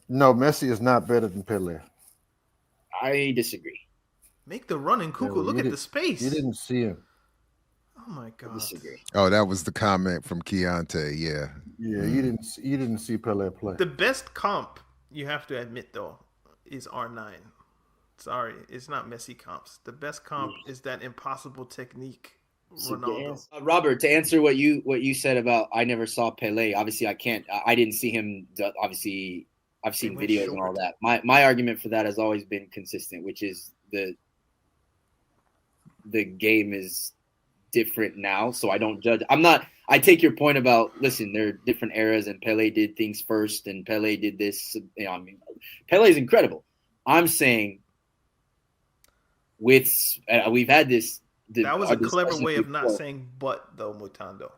No, Messi is not better than Pelé. I disagree. Make the running cuckoo. No, Look at the you space. didn't see him. Oh my I god. disagree. Oh, that was the comment from Keontae. Yeah. Yeah, Mm. you didn't see Pelé play. The best comp you have to admit though is R9. Sorry, it's not Messi comps. The best comp is that impossible technique, Ronaldo. Robert, to answer what you said about I never saw Pele. Obviously, I can't. I didn't see him. Obviously, I've They seen went videos and all short. that. My argument for that has always been consistent, which is the game is different now, so I don't judge. I'm not. I take your point about listen. There are different eras, and Pele did things first, and Pele did this. You know, I mean, Pele is incredible. I'm saying with we've had this. That was our a clever discussion way of not before. saying but though, Mutando.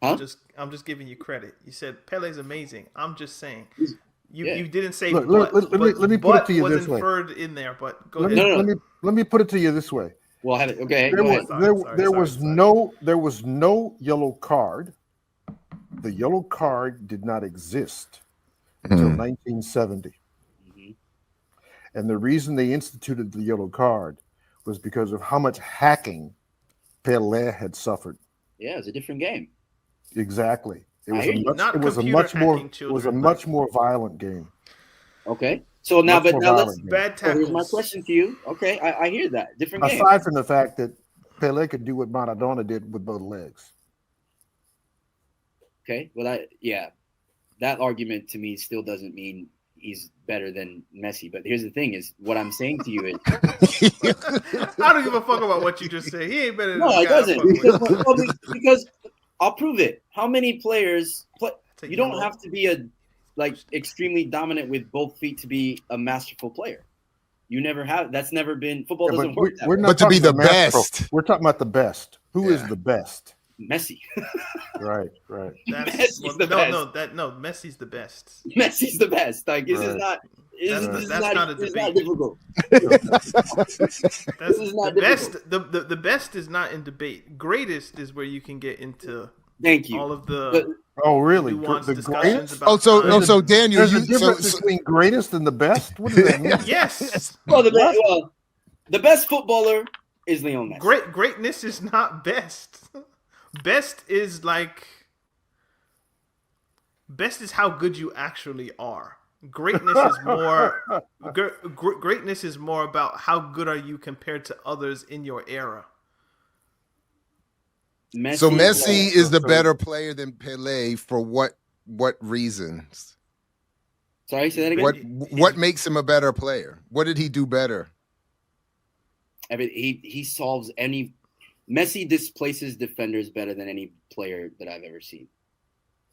Huh? I'm just giving you credit. You said Pele's amazing. I'm just saying. You Yeah. you didn't say Look, but, let me put it but to you was this way. inferred in there. But go Let ahead. me No. let me put it to you this way. Well, have it. Okay, There go was ahead. there was no yellow card. The yellow card did not exist until Mm. 1970. Mhm. And the reason they instituted the yellow card was because of how much hacking Pelé had suffered. Yeah, it's a different game. Exactly. I hear you. Not computer hacking it was a children. much more violent game. Okay. So now, Much but more now let's. violent game. Bad So here's my tackles. question to you. Okay, I hear that. Different game. Aside from the fact that Pelé could do what Maradona did with both legs. Okay. Well, that argument to me still doesn't mean he's better than Messi. But here's the thing: is what I'm saying to you is I don't give a fuck about what you just said. He ain't better than no, the it guy I doesn't fuck with. because I'll prove it. How many players play? Take You don't yellow. have to be a like extremely dominant with both feet to be a masterful player. You never have. That's never been football. Yeah, Doesn't but work that we're way. not But to be talking the about masterful. best. We're talking about the best. Who is Yeah. the best? Messi. Right. That's Messi's the best. Messi's the best. Messi's the best. Like this is Right. not. This That's is not a this is not debate. difficult. That's This is the not best. difficult. The best is not in debate. Greatest is where you can get into Thank you. all of But the Oh, really? nuanced The discussions greatest? about Oh, time. so Daniel, There's a you difference between greatest and the best. What does that mean? Yes, well, What? the best footballer is Lionel Messi. greatness is not best. Best is like best is how good you actually are. Greatness is more greatness is more about how good are you compared to others in your era. So Messi Messi is the so- better player than Pelé for what reasons? Sorry, say that again. What makes him a better player? What did he do better? I mean, he solves any. Messi displaces defenders better than any player that I've ever seen.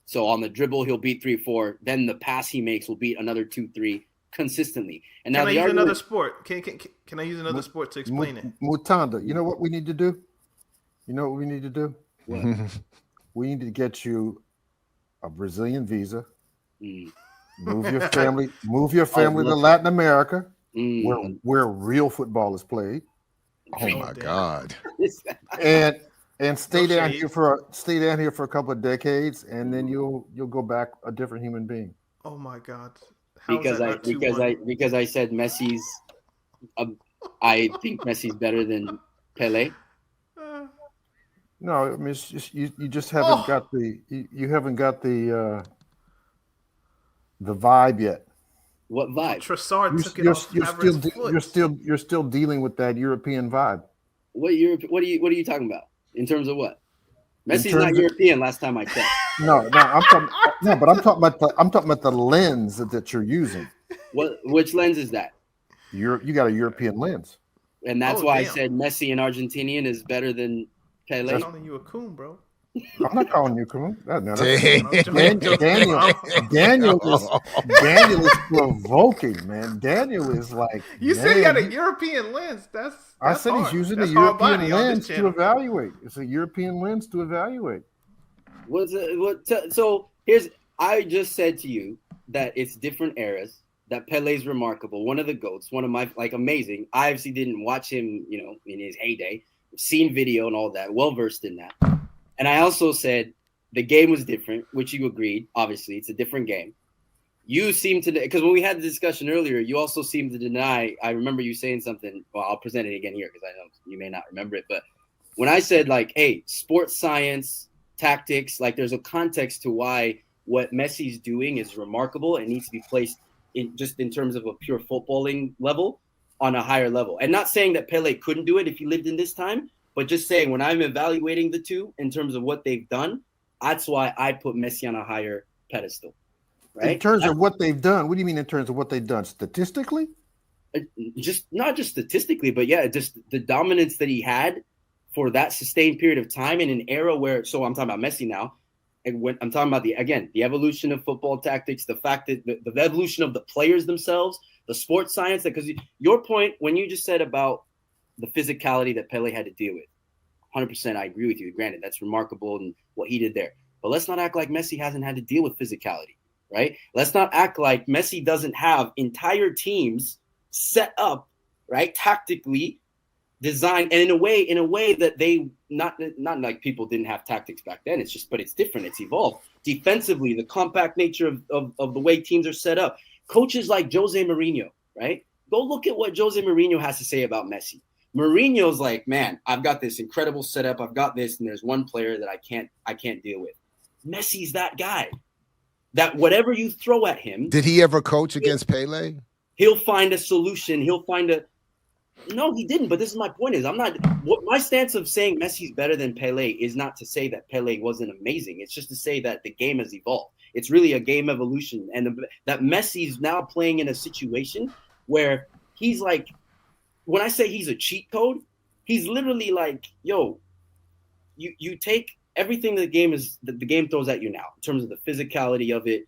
So on the dribble, he'll beat 3-4. Then the pass he makes will beat another 2-3 consistently. And now Can I the use argument, another sport? Can I use another sport to explain it? Mutanda, you know what we need to do? You know what we need to do? What? We need to get you a Brazilian visa. Mm, Move your family to look. Latin America, mm. where real football is played, Oh my damn. God. and stay No down shade. here for a couple of decades, and then you'll go back a different human being. Oh my god! How is because that I not because 2-1? I because I said Messi's. I think Messi's better than Pelé. No, I mean it's just, you just haven't Oh. got you haven't got the vibe yet. What vibe? Trossard took it off Havertz's foot. You're still dealing with that European vibe. What are you talking about in terms of what? Messi's terms not of- European. Last time I checked. No, but I'm talking about the lens that you're using. Which lens is that? You got a European lens. And that's Oh, why I damn. said Messi and Argentinian is better than I'm Pelé. calling you a coon, bro. I'm not calling you coon. No, that's- Dang. Daniel is provoking, man. Daniel is like You said he had a man, European lens. That's I said hard. he's using That's a hard European body on this lens to channel. evaluate. It's a European lens to evaluate. So here's I just said to you that it's different eras. That Pele's remarkable, one of the GOATs, one of my amazing. I obviously didn't watch him, in his heyday. Seen video and all that, well versed in that. And I also said the game was different, which you agreed. Obviously, it's a different game. You seem to, because when we had the discussion earlier, you also seem to deny. I remember you saying something. Well, I'll present it again here because I know you may not remember it. But when I said, like, hey, sports science, tactics, like there's a context to why what Messi's doing is remarkable and needs to be placed in just in terms of a pure footballing level on a higher level. And not saying that Pelé couldn't do it if he lived in this time, but just saying when I'm evaluating the two in terms of what they've done, that's why I put Messi on a higher pedestal. Right? In terms of what they've done, what do you mean in terms of what they've done statistically? Just not just statistically, but yeah, just the dominance that he had for that sustained period of time in an era where. So I'm talking about Messi now, and when I'm talking about the evolution of football tactics, the fact that the evolution of the players themselves, the sports science. Because your point when you just said about the physicality that Pelé had to deal with, 100%, I agree with you. Granted, that's remarkable and what he did there, but let's not act like Messi hasn't had to deal with physicality. Right? Let's not act like Messi doesn't have entire teams set up, right? Tactically designed, and in a way that they not like people didn't have tactics back then. But it's different. It's evolved. Defensively, the compact nature of the way teams are set up. Coaches like Jose Mourinho, right? Go look at what Jose Mourinho has to say about Messi. Mourinho's like, man, I've got this incredible setup. I've got this, and there's one player that I can't deal with. Messi's that guy. That whatever you throw at him. Did he ever coach against Pelé? He'll find a solution. No, he didn't. But this is my point is my stance of saying Messi's better than Pelé is not to say that Pelé wasn't amazing. It's just to say that the game has evolved. It's really a game evolution. And that Messi's now playing in a situation where he's like, when I say he's a cheat code, he's literally like, yo, you take everything the game throws at you now in terms of the physicality of it.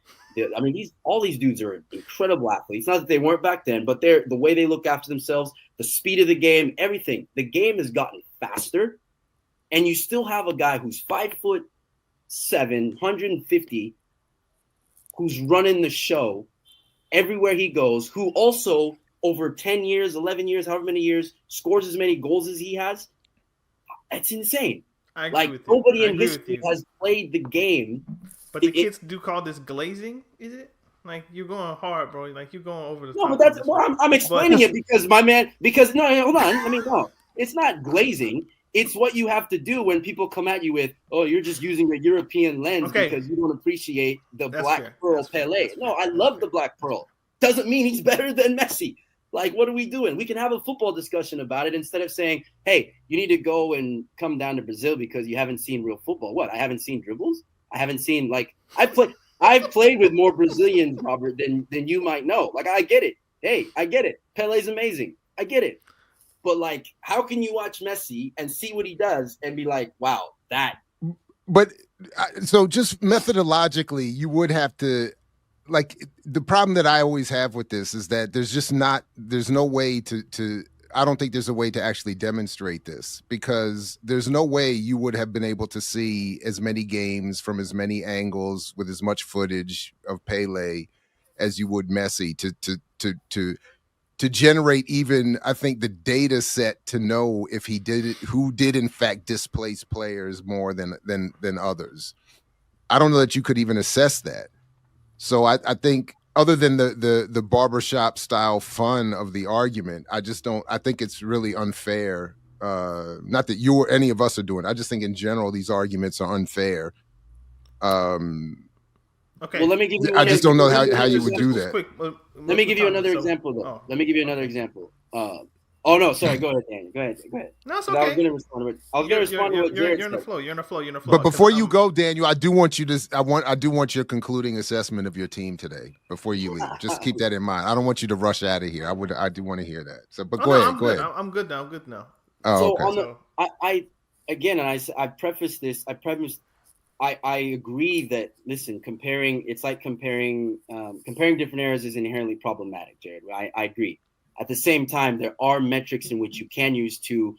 I mean, all these dudes are incredible athletes. Not that they weren't back then, but the way they look after themselves, the speed of the game, everything. The game has gotten faster, and you still have a guy who's 5'7", 150, who's running the show everywhere he goes, who also over 10 years, 11 years, however many years, scores as many goals as he has. It's insane. I agree like with you. Nobody in history has played the game. But the kids do call this glazing, is it? Like you're going hard, bro. Like you're going over the top. No, but that's I'm explaining it because my man. Because no, hold on. I mean, no, it's not glazing. It's what you have to do when people come at you with, "Oh, you're just using the European lens because you don't appreciate the Black Pearl Pelé." No, I love the Black Pearl. Doesn't mean he's better than Messi. Like, what are we doing? We can have a football discussion about it instead of saying, hey, you need to go and come down to Brazil because you haven't seen real football. What? I haven't seen dribbles? I haven't seen, like, I've played with more Brazilians, Robert, than you might know. Like, I get it. Hey, I get it. Pelé's amazing. I get it. But, like, how can you watch Messi and see what he does and be like, wow, that. But so just methodologically, you would have to, like, the problem that I always have with this is that there's no way to I don't think there's a way to actually demonstrate this, because there's no way you would have been able to see as many games from as many angles with as much footage of Pelé as you would Messi to generate even, I think, the data set to know if he did it, who did in fact displace players more than others. I don't know that you could even assess that. So I think, other than the barbershop style fun of the argument, I think it's really unfair. Not that you or any of us are doing it. I just think in general these arguments are unfair. Okay. Well, let me give you. I just don't know how you would do that. Let me give you another example, though. Let me give you another example. Oh no, sorry. Go ahead, Danny. Go ahead. No, it's okay. I was going to respond to what Jared said. You're in the flow. You're in the flow. But before you go, Daniel, I do want your concluding assessment of your team today before you leave. Just keep that in mind. I don't want you to rush out of here. I do want to hear that. So, but go ahead. I'm good now. Oh, so okay. I preface this. I agree that, listen, comparing different eras is inherently problematic, Jared. I agree. At the same time, there are metrics in which you can use to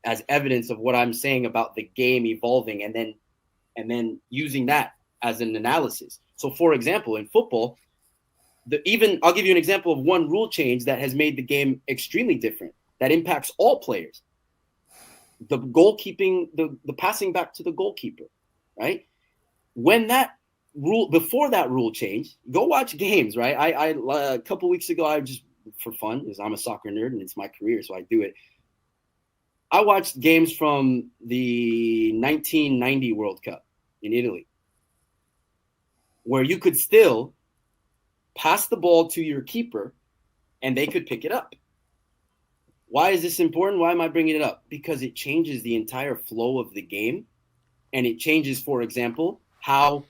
as evidence of what I'm saying about the game evolving, and then using that as an analysis. So, for example, in football, I'll give you an example of one rule change that has made the game extremely different, that impacts all players. The goalkeeping, the passing back to the goalkeeper, right? When that rule before that rule change, go watch games, right? I a couple weeks ago, I just for fun, because I'm a soccer nerd and it's my career, so I do it. I watched games from the 1990 World Cup in Italy, where you could still pass the ball to your keeper and they could pick it up. Why is this important? Why am I bringing it up? Because it changes the entire flow of the game, and it changes, for example, how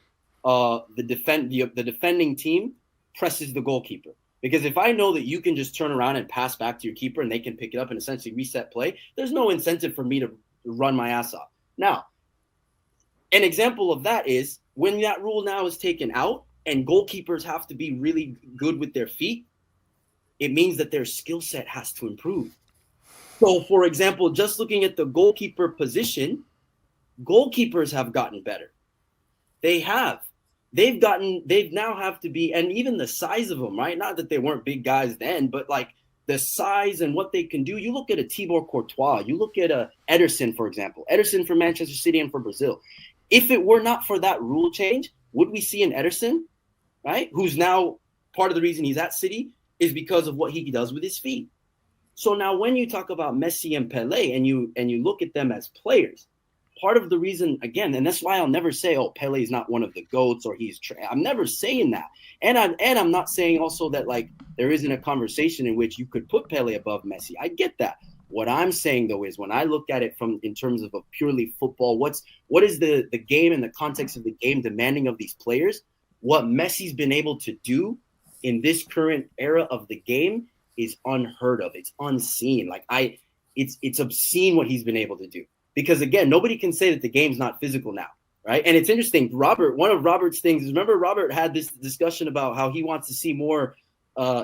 the defending team presses the goalkeeper. Because if I know that you can just turn around and pass back to your keeper and they can pick it up and essentially reset play, there's no incentive for me to run my ass off. Now, an example of that is when that rule now is taken out and goalkeepers have to be really good with their feet, it means that their skill set has to improve. So, for example, just looking at the goalkeeper position, goalkeepers have gotten better. They have. They've now have to be, and even the size of them, right? Not that they weren't big guys then, but like the size and what they can do. You look at a Thibaut Courtois, you look at a Ederson, for example, Ederson for Manchester City and for Brazil. If it were not for that rule change, would we see an Ederson, right? Who's now part of the reason he's at City is because of what he does with his feet. So now when you talk about Messi and Pelé and you look at them as players, part of the reason, again, and that's why I'll never say, oh, Pelé is not one of the GOATs or I'm never saying that. And I'm not saying also that like there isn't a conversation in which you could put Pelé above Messi. I get that. What I'm saying, though, is when I look at it in terms of a purely football, what is the game and the context of the game demanding of these players? What Messi's been able to do in this current era of the game is unheard of. It's unseen. Like it's obscene what he's been able to do. Because again, nobody can say that the game's not physical now, right? And it's interesting. One of Robert's things is, remember Robert had this discussion about how he wants to see more.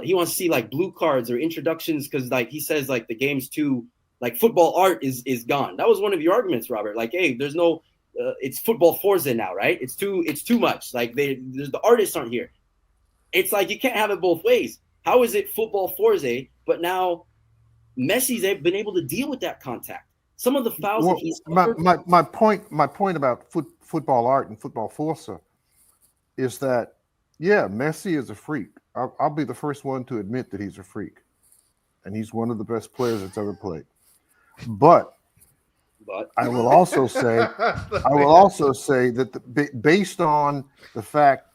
He wants to see like blue cards or introductions because like he says like the game's too like football art is gone. That was one of your arguments, Robert. Like, hey, there's no, it's football Forza now, right? It's too much. Like the artists aren't here. It's like you can't have it both ways. How is it football Forza, but now Messi's been able to deal with that contact? Some of the fouls that he's my point about football art and football Forza is that Messi is a freak. I'll be the first one to admit that he's a freak, and he's one of the best players that's ever played. But I will also say that based on the fact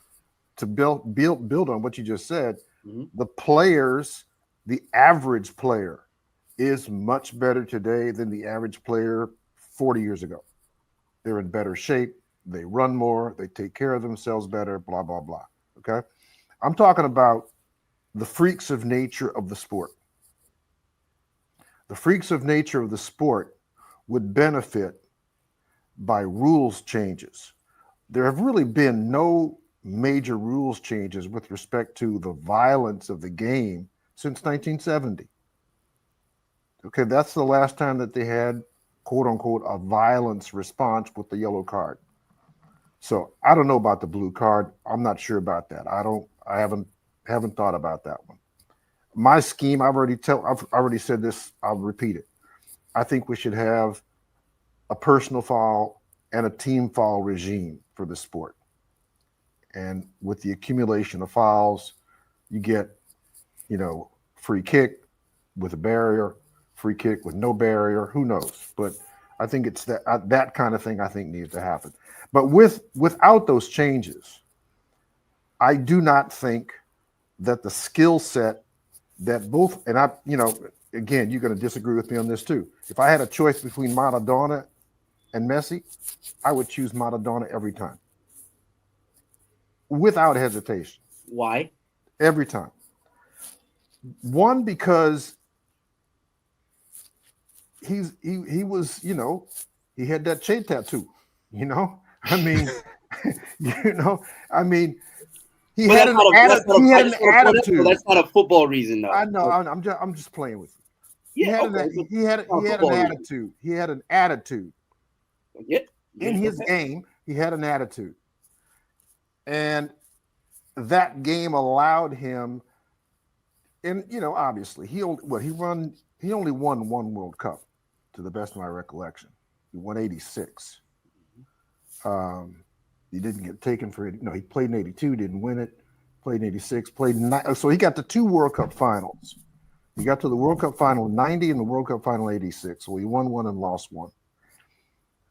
to build on what you just said, the average player is much better today than the average player 40 years ago. They're in better shape. They run more. They take care of themselves better, blah, blah, blah. Okay? I'm talking about the freaks of nature of the sport. The freaks of nature of the sport would benefit by rules changes. There have really been no major rules changes with respect to the violence of the game since 1970. Okay, that's the last time that they had, quote unquote, a violence response with the yellow card. So I don't know about the blue card. I'm not sure about that. I haven't thought about that one. My scheme, I've already said this, I'll repeat it. I think we should have a personal foul and a team foul regime for the sport. And with the accumulation of fouls, you get, free kick with a barrier, free kick with no barrier, who knows? But I think it's that kind of thing I think needs to happen. But without those changes, I do not think that the skill set that both, and again, you're going to disagree with me on this too. If I had a choice between Maradona and Messi, I would choose Maradona every time. Without hesitation. Why? Every time. One, because he was, he had that Che tattoo, he had an attitude. That's not a football reason, though. I know. I'm just playing with you. He had an attitude. He had an attitude. In his game, he had an attitude. And that game allowed him, and obviously he only won one World Cup, to the best of my recollection. He won 86. He didn't get taken for it. He played in 82, didn't win it. Played in 86, so he got to 2 World Cup finals. He got to the World Cup final in 90 and the World Cup final in 86. So he won one and lost one.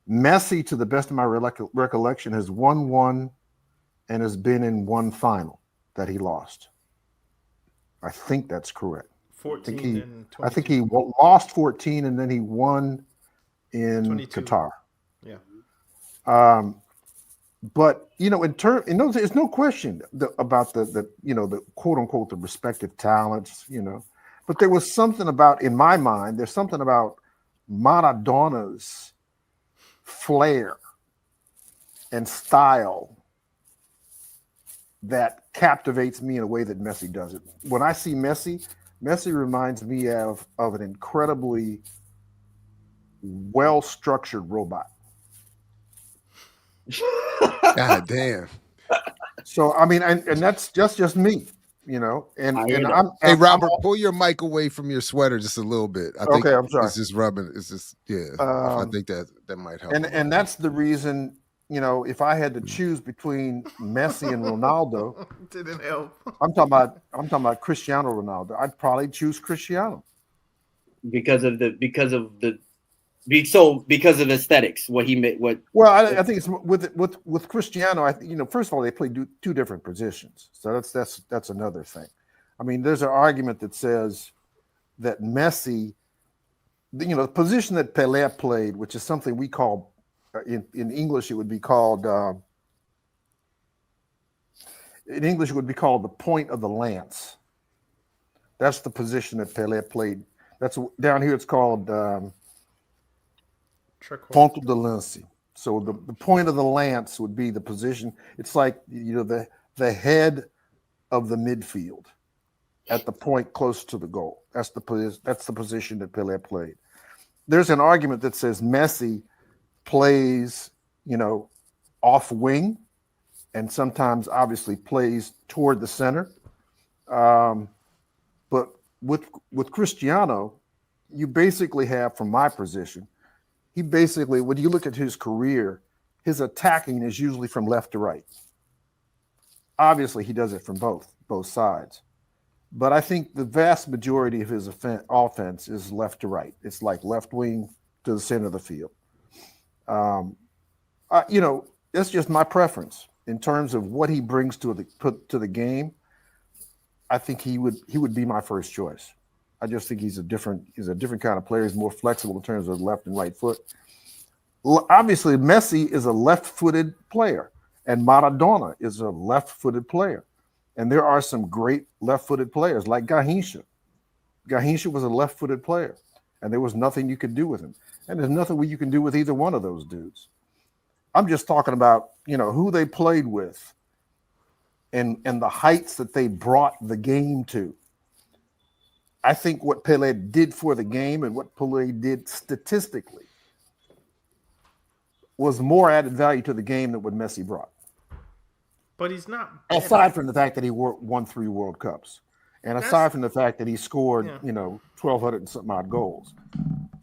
Messi, to the best of my recollection, has won one and has been in one final that he lost. I think that's correct. 14 and 22. I think he lost 14 and then he won in 22. Qatar. Yeah. But there's no question about the quote unquote the respective talents. But there was something about, in my mind, there's something about Maradona's flair and style that captivates me in a way that Messi doesn't. When I see Messi reminds me of an incredibly well-structured robot. God damn. So I mean, and that's just me, Hey, Robert, pull your mic away from your sweater just a little bit. I think I'm sorry. It's just rubbing. It's just I think that might help. And that's the reason, if I had to choose between Messi and Ronaldo, didn't help. I'm talking about Cristiano Ronaldo. I'd probably choose Cristiano because of aesthetics. What he made. Well, I think it's with Cristiano. First of all, they play two different positions, so that's another thing. I mean, there's an argument that says that Messi, the position that Pelé played, which is something we call in English, it would be called the point of the lance. That's the position that Pelé played. That's down here. It's called Ponto de lance. So the point of the lance would be the position. It's like the head of the midfield at the point close to the goal. That's the position that Pelé played. There's an argument that says Messi plays, off wing, and sometimes obviously plays toward the center. But with Cristiano, you basically have, from my position, when you look at his career, his attacking is usually from left to right. Obviously, he does it from both sides. But I think the vast majority of his offense is left to right. It's like left wing to the center of the field. That's just my preference in terms of what he brings to the game. I think he would be my first choice. I just think he's a different kind of player. He's more flexible in terms of left and right foot. Obviously, Messi is a left-footed player, and Maradona is a left-footed player. And there are some great left-footed players like Garrincha. Garrincha was a left-footed player, and there was nothing you could do with him. And there's nothing you can do with either one of those dudes. I'm just talking about, who they played with and the heights that they brought the game to. I think what Pelé did for the game and what Pelé did statistically was more added value to the game than what Messi brought. But he's not. Aside from the fact that he won 3 World Cups, and aside from the fact that he scored, 1,200 and something odd goals,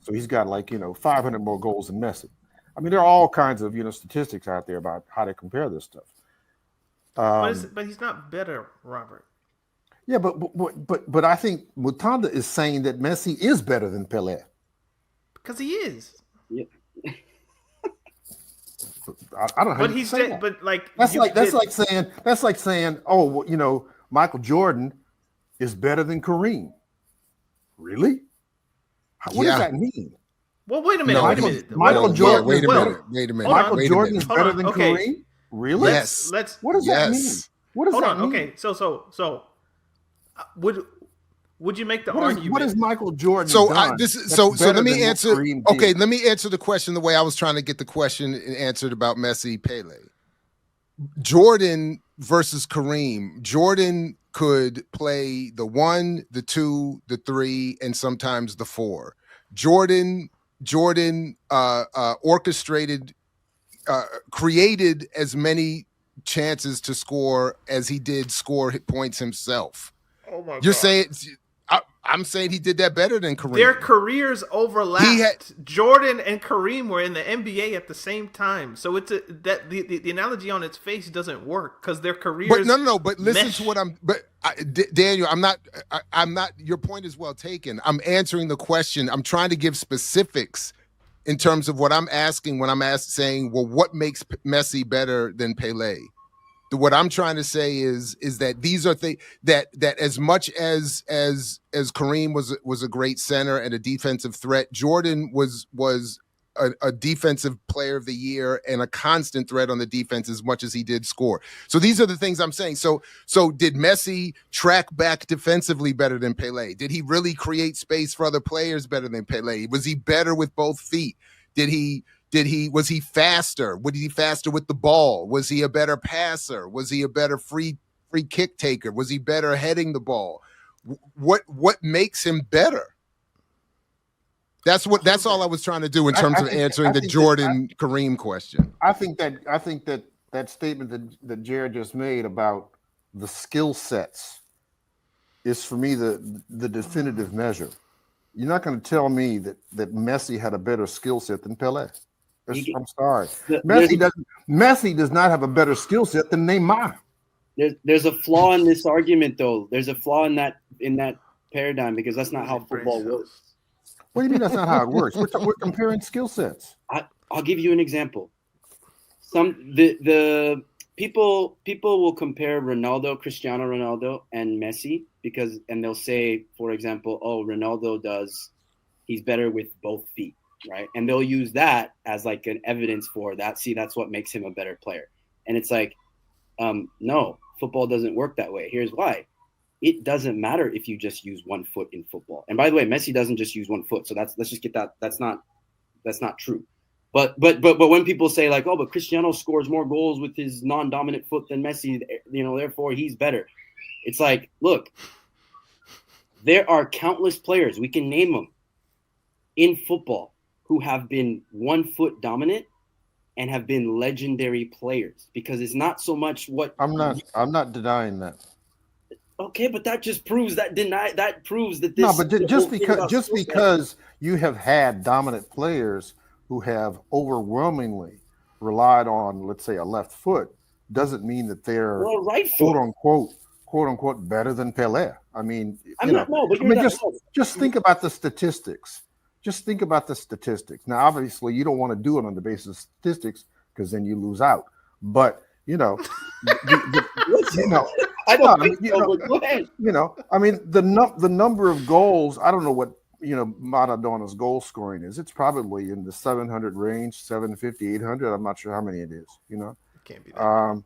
so he's got 500 more goals than Messi. I mean, there are all kinds of statistics out there about how to compare this stuff. But he's not better, Robert. Yeah, but I think Mutanda is saying that Messi is better than Pelé. Because he is. Yeah. I don't know how but you he's say that. But that's like saying, oh, well, Michael Jordan is better than Kareem. Really? What does that mean? Well, wait a minute. Michael Jordan. Wait a minute. Michael Jordan is better than Kareem. Really? Yes. What does that mean? What does that mean? Okay. So would you make the argument? What is Michael Jordan? So done let me answer. Kareem Okay, did? let me answer the question the way I was trying to get the question answered about Messi, Pelé. Jordan versus Kareem. Jordan could play the 1, the 2, the 3, and sometimes the 4. Jordan orchestrated, created as many chances to score as he did score points himself. Oh my God. You're saying, I'm saying he did that better than Kareem. Their careers overlapped. Jordan and Kareem were in the NBA at the same time, so it's the analogy on its face doesn't work because their careers. But no. But listen to what I'm. But Daniel, I'm not. I'm not. Your point is well taken. I'm answering the question. I'm trying to give specifics in terms of what I'm asking when I'm saying, well, what makes Messi better than Pelé? What I'm trying to say is that these are things that as much as Kareem was a great center and a defensive threat, Jordan was a defensive player of the year and a constant threat on the defense as much as he did score. So these are the things I'm saying. So did Messi track back defensively better than Pelé? Did he really create space for other players better than Pelé? Was he better with both feet? Was he faster? Was he faster with the ball? Was he a better passer? Was he a better free kick taker? Was he better heading the ball? What makes him better? That's all I was trying to do in terms of answering the Jordan Kareem question. I think that statement that Jared just made about the skill sets is for me the definitive measure. You're not going to tell me that Messi had a better skill set than Pelé. I'm sorry. Messi does not have a better skill set than Neymar. There's a flaw in this argument, though. There's a flaw in that paradigm because that's not how football works. What do you mean that's not how it works? We're comparing skill sets. I'll give you an example. The people will compare Cristiano Ronaldo, and Messi and they'll say, for example, oh, he's better with both feet. Right. And they'll use that as like an evidence for that. See, that's what makes him a better player. And it's like, no, football doesn't work that way. Here's why. It doesn't matter if you just use one foot in football. And by the way, Messi doesn't just use one foot. So let's just get that. That's not true. But when people say like, oh, but Cristiano scores more goals with his non-dominant foot than Messi, therefore he's better. It's like, look, there are countless players, we can name them, in football who have been 1 foot dominant and have been legendary players, because it's not so much what I'm not denying that. Okay, but that just proves that this. No, but just because you have had dominant players who have overwhelmingly relied on, let's say, a left foot, doesn't mean that they're right quote unquote better than Pelé. I mean, just think about the statistics. Just think about the statistics. Now, obviously, you don't want to do it on the basis of statistics because then you lose out. But I mean, the number of goals. I don't know what Maradona's goal scoring is. It's probably in the 700 range, 750, 800. I'm not sure how many it is. It can't be that.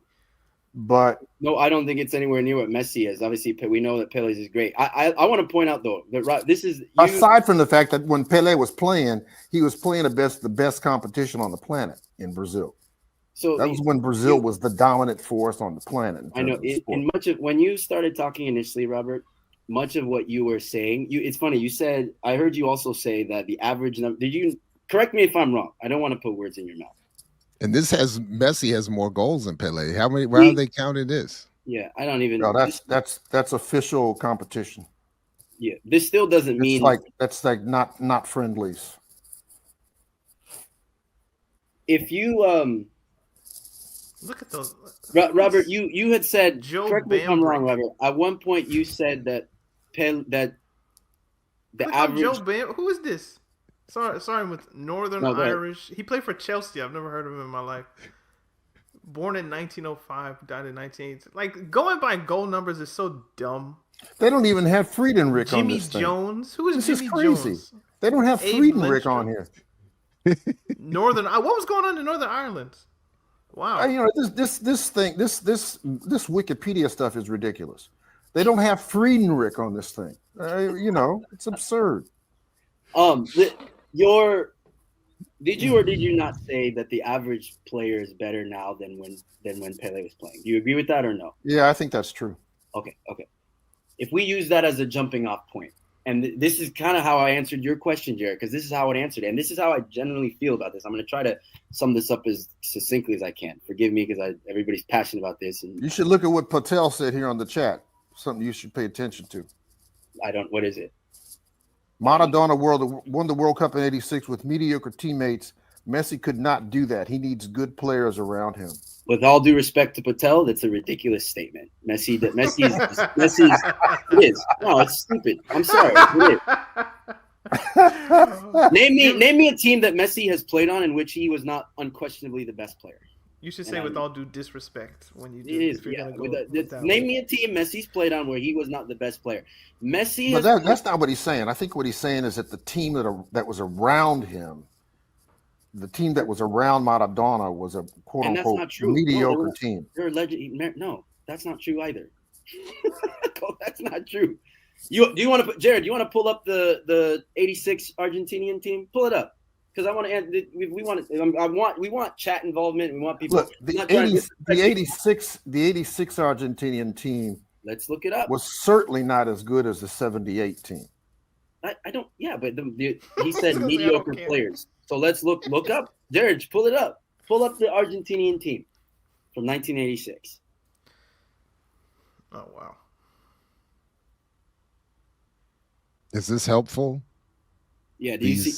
But no, I don't think it's anywhere near what Messi is. Obviously, we know that Pelé is great. I want to point out though that this is aside from the fact that when Pelé was playing, he was playing the best competition on the planet in Brazil. So that was when Brazil was the dominant force on the planet. I know. In much of when you started talking initially, Robert, much of what you were saying, it's funny. You said I heard you also say that the average number. Did you correct me if I'm wrong? I don't want to put words in your mouth. And Messi has more goals than Pelé. How many? Why are they counting this? Yeah, I don't even. No, that's official competition. Yeah, this still doesn't mean that's not friendlies. If you look at those, Robert, you had said. Correct me if I'm wrong, Robert. At one point, you said that the average. Joe Bam, who is this? Sorry, with Northern Irish. He played for Chelsea. I've never heard of him in my life. Born in 1905, died in 1980. Like, going by goal numbers is so dumb. They don't even have Friedenreich on this thing. Jimmy Jones? Who is this Jimmy is crazy. Jones? They don't have Friedenreich on here. What was going on in Northern Ireland? Wow. This Wikipedia stuff is ridiculous. They don't have Friedenreich on this thing. It's absurd. Did you or did you not say that the average player is better now than when Pelé was playing? Do you agree with that or no? Yeah, I think that's true. Okay. If we use that as a jumping off point, and this is kind of how I answered your question, Jared, because this is how it answered, and this is how I generally feel about this. I'm going to try to sum this up as succinctly as I can. Forgive me because everybody's passionate about this. And you should look at what Patel said here on the chat. Something you should pay attention to. I don't. What is it? Maradona won the World Cup in '86 with mediocre teammates. Messi could not do that. He needs good players around him. With all due respect to Patel, that's a ridiculous statement. Messi is. It is. No, it's stupid. I'm sorry. It is. Name me a team that Messi has played on in which he was not unquestionably the best player. You should say with all due disrespect when you do. It is. Yeah. Name me a team Messi's played on where he was not the best player. Messi. But that's not what he's saying. I think what he's saying is that the team that was around him, the team that was around Maradona, was a quote unquote mediocre team. They're no, that's not true either. That's not true. Do you want to put Jared? Do you want to pull up the '86 Argentinian team? Pull it up because I want to. We want chat involvement. We want people. Look, the '86 Argentinian team. Let's look it up. Was certainly not as good as the '78 team. I don't. Yeah, but he said mediocre players. So let's look up. Jared, pull it up. Pull up the Argentinian team from 1986. Oh wow. Is this helpful? Yeah. Do you see?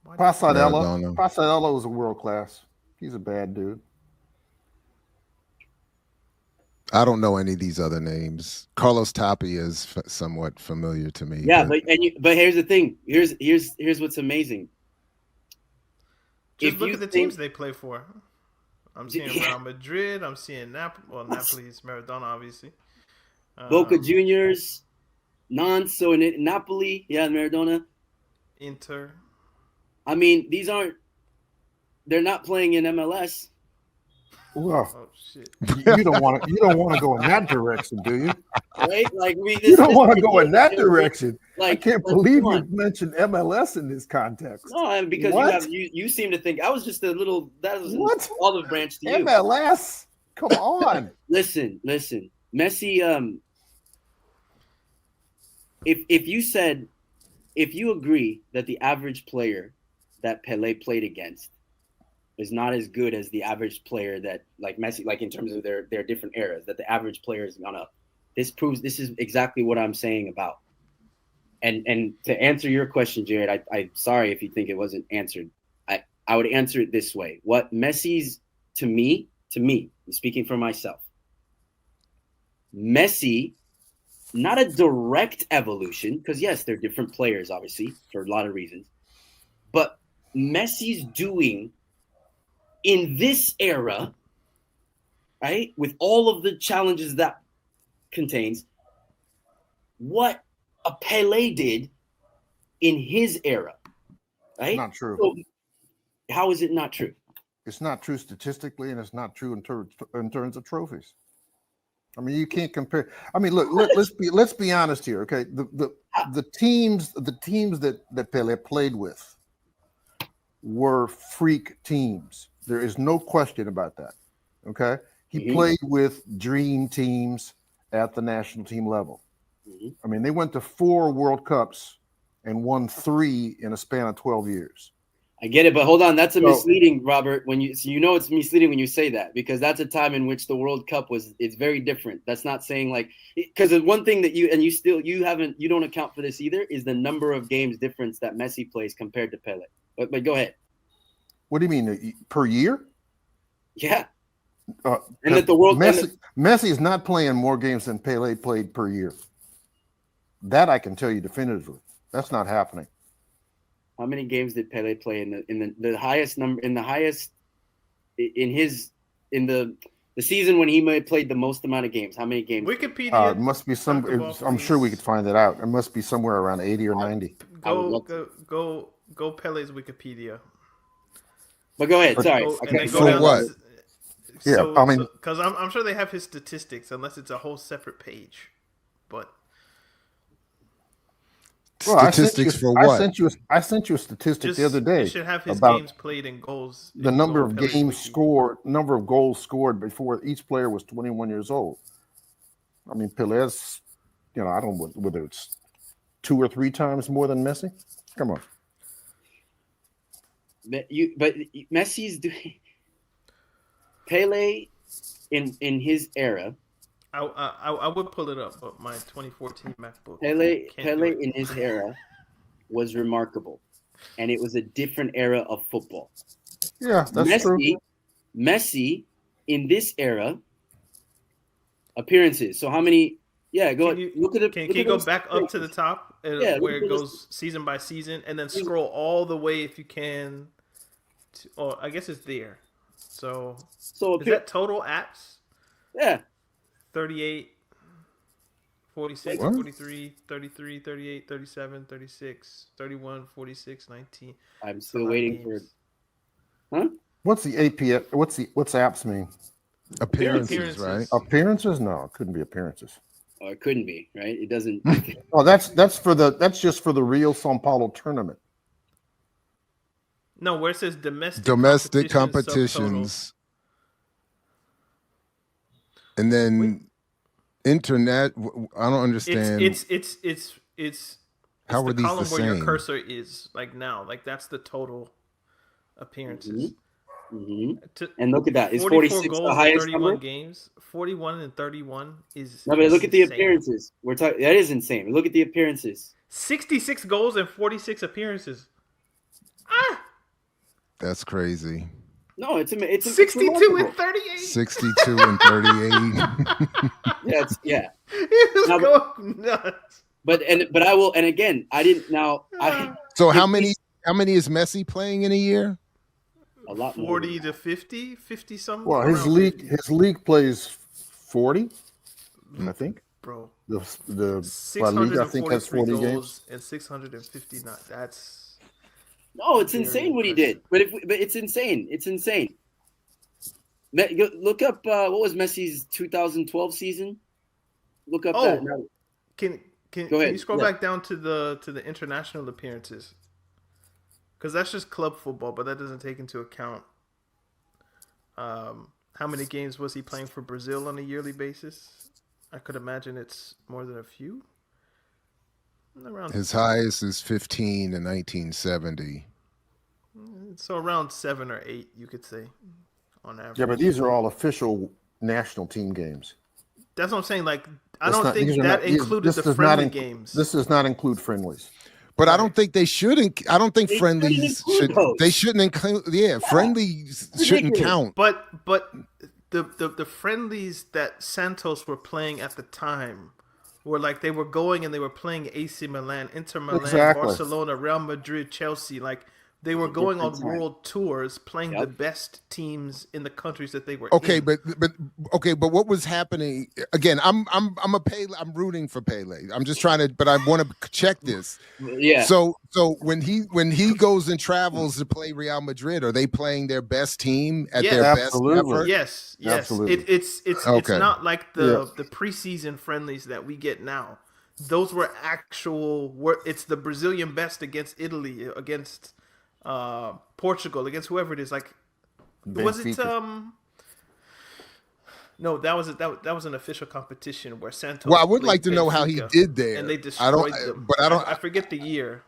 Pasarella was a world class. He's a bad dude. I don't know any of these other names. Carlos Tapia is somewhat familiar to me. Yeah, but here's the thing. Here's what's amazing. Just look at the teams they play for. I'm seeing Real Madrid. I'm seeing Napoli. Well, Napoli's Maradona, obviously. Boca Juniors, Nantes. So in Napoli, yeah, Maradona. Inter. I mean, they're not playing in MLS. Well, oh shit! You don't want to go in that direction, do you? Right? Like you don't want to go in that direction. Like, I can't believe you mentioned MLS in this context. No, because you seem to think I was just a little. That was what? Olive branch to you. MLS? Come on. Listen. Messi. If you agree that the average player that Pelé played against is not as good as the average player that like Messi, like in terms of their different eras, that the average player has gone up. This is exactly what I'm saying about. And to answer your question, Jared, I'm sorry if you think it wasn't answered. I would answer it this way. What Messi's to me, I'm speaking for myself. Messi, not a direct evolution, because yes, they're different players, obviously, for a lot of reasons. But Messi's doing in this era, right, with all of the challenges that contains, what a Pelé did in his era, right? Not true. So how is it not true? It's not true statistically, and it's not true in terms of trophies. I mean, you can't compare. I mean, look, let's be honest here, okay? The teams that Pelé played with were freak teams. There is no question about that. Okay, he played with dream teams at the national team level. I mean, they went to 4 World Cups and won 3 in a span of 12 years. I get it, but hold on. That's misleading, Robert. It's misleading when you say that, because that's a time in which the World Cup it's very different. That's not saying like, because the one thing that you don't account for this either is the number of games difference that Messi plays compared to Pelé. But go ahead. What do you mean per year? Yeah. And that the world Messi is not playing more games than Pelé played per year. That I can tell you definitively. That's not happening. How many games did Pelé play in the highest number in the season when he played the most amount of games? How many games? Wikipedia. It must be I'm sure we could find that out. It must be somewhere around 80 or 90. Go Pelé's Wikipedia. But go ahead. Sorry. For what? Yeah, I mean, because I'm sure they have his statistics, unless it's a whole separate page. But statistics for what? I sent you a statistic the other day. It should have his games played and goals. The number of games scored, number of goals scored before each player was 21 years old. I mean, Pelé's, I don't know whether it's 2 or 3 times more than Messi. Come on. But Messi's doing Pelé in his era I would pull it up, but my 2014 MacBook. Pelé can't do it. in his era was remarkable, and it was a different era of football. Yeah, that's true. Messi in this era appearances. So how many? Yeah, look at it. Can you go back up to the top where it goes season by season, and then scroll all the way if you can? I guess it's there. So is that total apps? Yeah. 38, 46, What? 43, 33, 38, 37, 36, 31, 46, 19. I'm still waiting for it. Huh? What's the APF? What's apps mean? Appearances, right? Appearances? No, it couldn't be appearances. Oh, it couldn't be, right? It doesn't. Oh, that's just for the Rio São Paulo tournament. No, where it says domestic competitions. And then internet, I don't understand. It's how were the these column the where same? your cursor is like now. Like that's the total appearances. And look at that. Is 46 goals the highest 31 number? Games. 41 and 31 is No, but look at the insane. appearances. We're talking. That is insane. Look at the appearances. 66 goals and 46 appearances. Ah! That's crazy. No, it's 62 and 38. 62 and 38. Yeah. He was going nuts. But I will, and again, I didn't now. So how many is Messi playing in a year? A lot more. 40 to 50 something. Well, his league plays 40, I think. Bro. The La Liga, I think, has 40 games and 659. That's no, it's insane what he did. But it's insane. It's insane. Look up what was Messi's 2012 season. Look up that. Now. Can you scroll back down to the international appearances? Because that's just club football, but that doesn't take into account how many games was he playing for Brazil on a yearly basis. I could imagine it's more than a few. His highest is 15 in 1970. So around 7 or 8, you could say, on average. Yeah, but these are all official national team games. That's what I'm saying. Like, I don't think that included the friendly games. This does not include friendlies. But I don't think they should. I don't think friendlies should. They shouldn't include. Yeah, friendlies shouldn't count. But the friendlies that Santos were playing at the time were like they were going and they were playing AC Milan, Inter Milan, Barcelona, Real Madrid, Chelsea. Like they were going on world tours, playing the best teams in the countries that they were in. But what was happening again? I'm rooting for Pelé. I'm just trying to, but I want to check this. Yeah. So when he goes and travels to play Real Madrid, are they playing their best team at their best effort? Yes. Absolutely. It's not like the preseason friendlies that we get now. Those were actual. It's the Brazilian best against Italy, against Portugal, against whoever it is. Like, was it No, that was an official competition where Santos. Well, I would like to know how he did there, and they destroyed them. But I forget the year.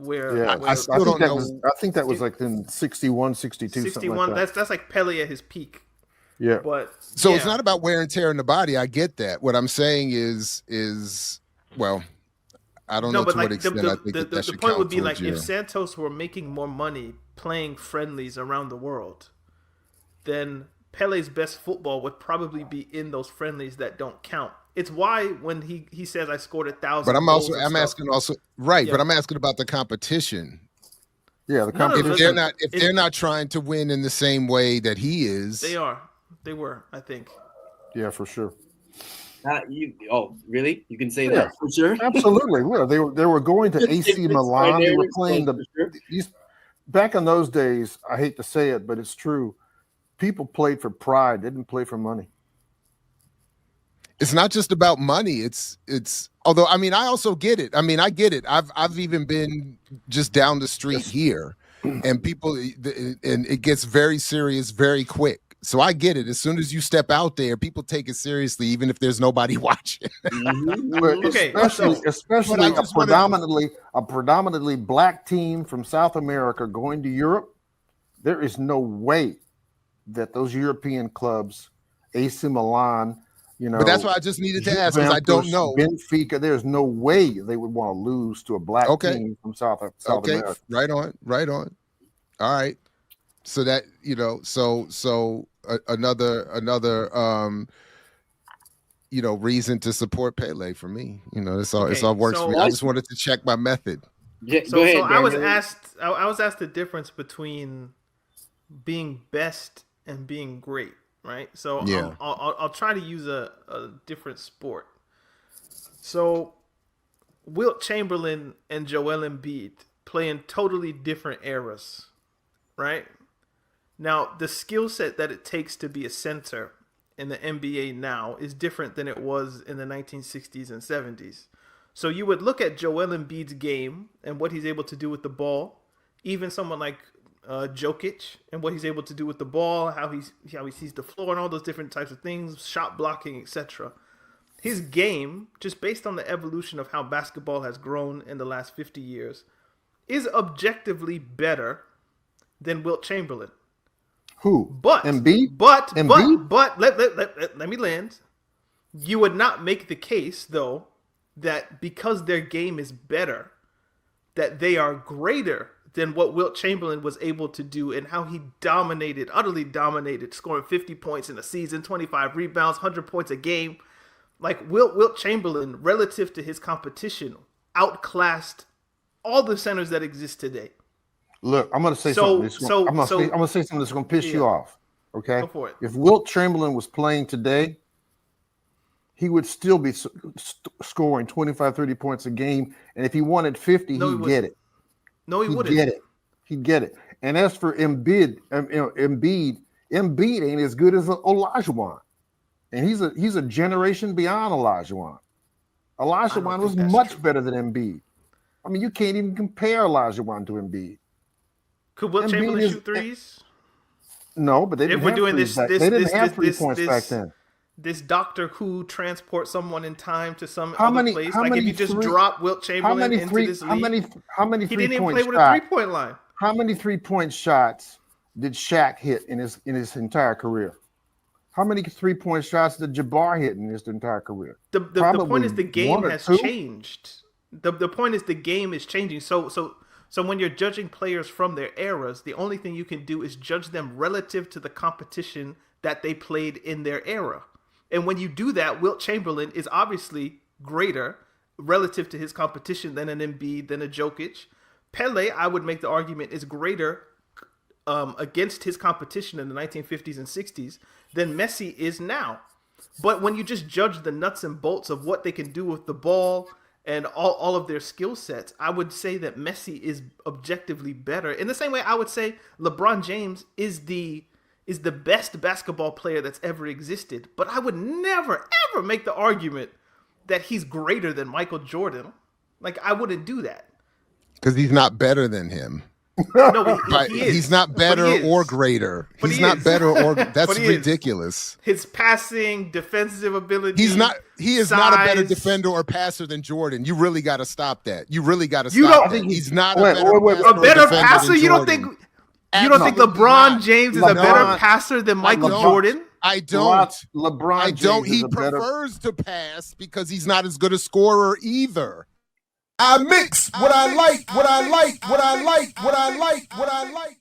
I still don't know. I think that was like in 61, 62, 61. Something like that. That's like Pelé at his peak. Yeah. But it's not about wear and tear in the body. I get that. What I'm saying is well, I don't know to what extent I think that should count. The point would be like if Santos were making more money playing friendlies around the world, then Pele's best football would probably be in those friendlies that don't count. It's why when he says I scored 1,000. But I'm asking but I'm asking about the competition. Yeah, the competition. If they're not trying to win in the same way that he is, they were, I think. Yeah, for sure. Really? You can say that for sure? Absolutely. Well, they were going to AC Milan. They were playing back in those days. I hate to say it, but it's true. People played for pride. They didn't play for money. It's not just about money. It's although I mean I also get it. I mean I get it. I've even been just down the street here, and people and it gets very serious very quick. So I get it. As soon as you step out there, people take it seriously, even if there's nobody watching. Especially a predominantly black team from South America going to Europe. There is no way that those European clubs, AC Milan, You know, But that's why I just needed to ask, because I don't Juventus, know. Benfica. There's no way they would want to lose to a black Okay. team from South Okay, America. right on. All right. So that, another reason to support Pele for me. It's all works for me. I just wanted to check my method. Yeah, So, go ahead, so I was Daniel. asked the difference between being best and being great, right? So Yeah. I'll try to use a different sport. So Wilt Chamberlain and Joel Embiid play in totally different eras, right? Now, the skill set that it takes to be a center in the NBA now is different than it was in the 1960s and 70s. So you would look at Joel Embiid's game and what he's able to do with the ball, even someone like Jokic and what he's able to do with the ball, how he sees the floor and all those different types of things, shot blocking, etc. His game, just based on the evolution of how basketball has grown in the last 50 years, is objectively better than Wilt Chamberlain. Who? But Embiid? But let me land. You would not make the case, though, that because their game is better, that they are greater than what Wilt Chamberlain was able to do and how he utterly dominated, scoring 50 points in a season, 25 rebounds, 100 points a game. Like Wilt Chamberlain, relative to his competition, outclassed all the centers that exist today. Look, I'm going to say something. I'm going to say something that's going to piss you off. Okay. Go for it. If Wilt Chamberlain was playing today, he would still be scoring 25, 30 points a game. And if he wanted 50, he'd get it. No, he wouldn't. He'd get it. And as for Embiid ain't as good as Olajuwon. And he's a generation beyond Olajuwon. Olajuwon was much better than Embiid. I mean, you can't even compare Olajuwon to Embiid. Could Wilt Chamberlain shoot threes? No, but they didn't have threes back then. They didn't have 3 points back then. This Doctor Who transports someone in time to some other place. Like if you just drop Wilt Chamberlain into this league, he didn't even play with a 3-point line. How many 3-point shots did Shaq hit in his entire career? How many 3-point shots did Jabbar hit in his entire career? The point is the game has changed. The point is the game is changing. So when you're judging players from their eras, the only thing you can do is judge them relative to the competition that they played in their era. And when you do that, Wilt Chamberlain is obviously greater relative to his competition than an Embiid, than a Jokic. Pelé, I would make the argument, is greater against his competition in the 1950s and 60s than Messi is now. But when you just judge the nuts and bolts of what they can do with the ball and all of their skill sets, I would say that Messi is objectively better. In the same way, I would say LeBron James is the best basketball player that's ever existed. But I would never, ever make the argument that he's greater than Michael Jordan. Like, I wouldn't do that. Because he's not better than him. No, he is. He's not better or greater. He's not better or that's ridiculous. His passing, defensive ability. He is size. not a better defender or passer than Jordan. You really got to stop that. You really got to stop that. He's not a better passer. You don't think LeBron James is a better passer than Michael Jordan? I don't. LeBron James he prefers to pass because he's not as good a scorer either. I mix what I like, what I like, what I like, what I like, what I like.